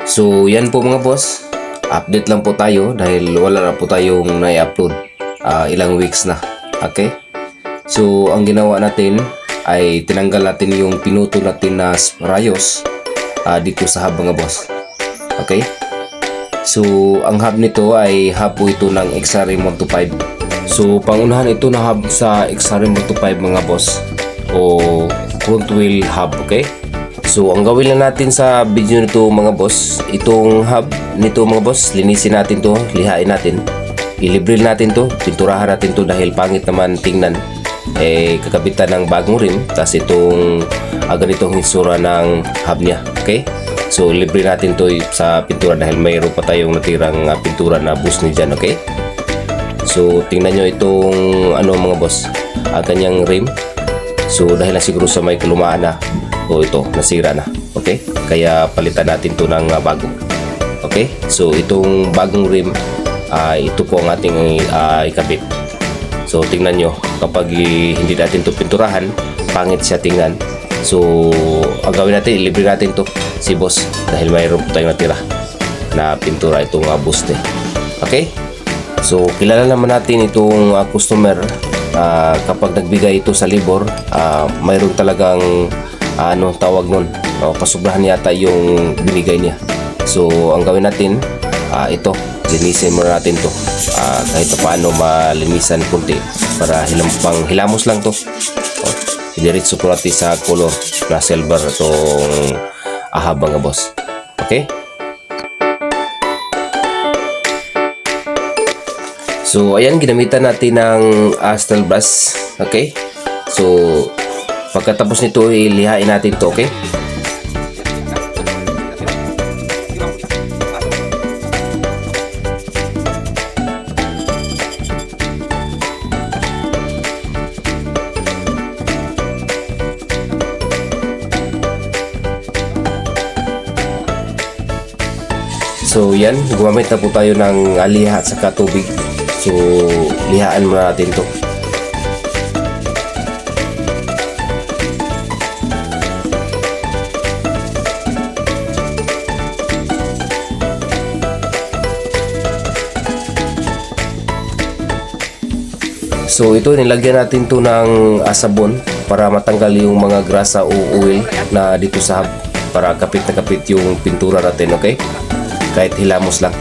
So yan po mga boss, update lang po tayo dahil wala na po tayong na-upload ilang weeks na. Okay? So ang ginawa natin ay tinanggal natin yung pinuto natin na rayos dito sa hub mga boss. Okay? So ang hub nito ay hub po ito ng XRM 125. So pangunahan ito na hub sa XRM 125 mga boss o front wheel hub. Okay? So ang gawin lang natin sa video nito mga boss, itong hub nito mga boss, linisin natin to, lihain natin, ilibril natin to, pinturahan natin to dahil pangit naman tingnan. Kakabitan ng bagong rim, tapos itong ganitong hitsura ng hub niya. Okay? So libre natin to sa pintura dahil mayroon pa tayong natirang pintura na busni dyan. Okay? So tingnan nyo itong mga boss, kanyang rim. So dahil na siguro sa may kalumaan na, o ito nasira na. Okay, kaya palitan natin to ng bago. Okay, so itong bagong rim ito po ang ating ikabit. So tingnan nyo, kapag hindi natin to pinturahan, pangit siya tingnan. So ang gawin natin, ilibre natin to si boss dahil mayroon po tayong natira na pintura itong boost eh. Okay, so kilala naman natin itong customer. Kapag nagbigay ito sa libor, mayroon talagang tawag nun, pasubrahan yata yung binigay niya. So ang gawin natin, ito, linisin muna natin to, kahit paano malinisan kunti para hilamos lang to. Diretso po natin sa color na silver itong ahab mga boss. Okay, so ayan, ginamitan natin ng steel brush. Okay, so pagkatapos nito, ilihain natin to. Okay, so yan, gumamit na po tayo ng liha at saka tubig. So lihaan muna natin to. So ito, nilagyan natin to ng sabon para matanggal yung mga grasa o oil na dito sa hub, para kapit na kapit yung pintura natin. Okay, kahit hilamos lang.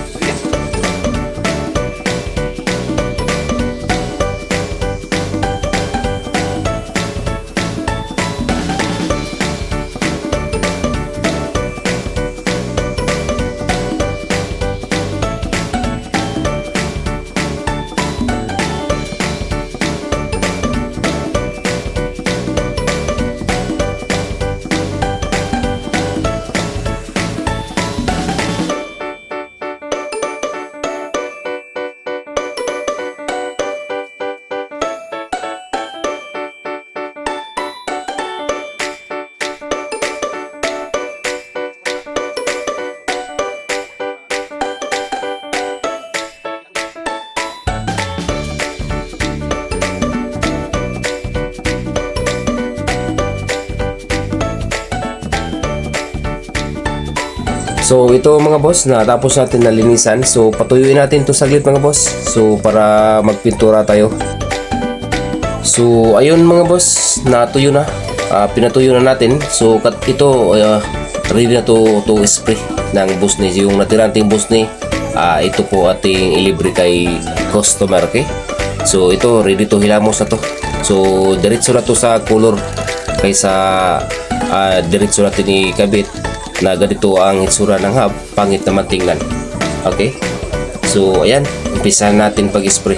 So ito mga boss, natapos natin na linisan. So patuyuin natin to saglit mga boss, so para magpintura tayo. So ayun mga boss, natuyo na, pinatuyo na natin. So ito ready na to spray ng busni, yung natirang busni. Ito po ating ilibre kay customer. Okay, so ito ready to hilamos na to. So diretso na to sa color kaysa diretso natin ikabit na ganito ang hitsura ng hub, pangit naman tingnan. Okay, so ayan, umpisahan natin pag-spray.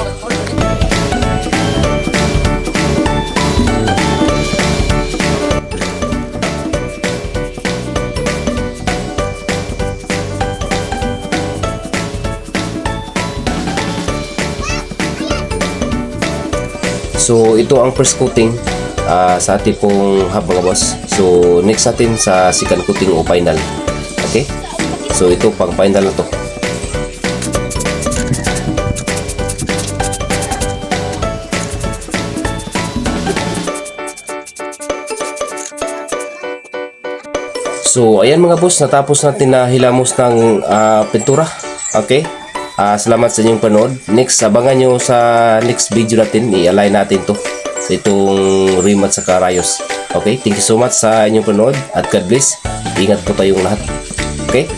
So ito ang first coating sa ating pong hub mga boss. So next natin sa second coating o final. Okay, so ito pang final na to. So, ayan mga boss, natapos natin na hilamos ng pintura. Okay? Salamat sa inyong panood. Next, abangan nyo sa next video natin. I-align natin to. Itong rim at saka rayos. Okay? Thank you so much sa inyong panood. At God bless. Ingat po tayong lahat. Okay?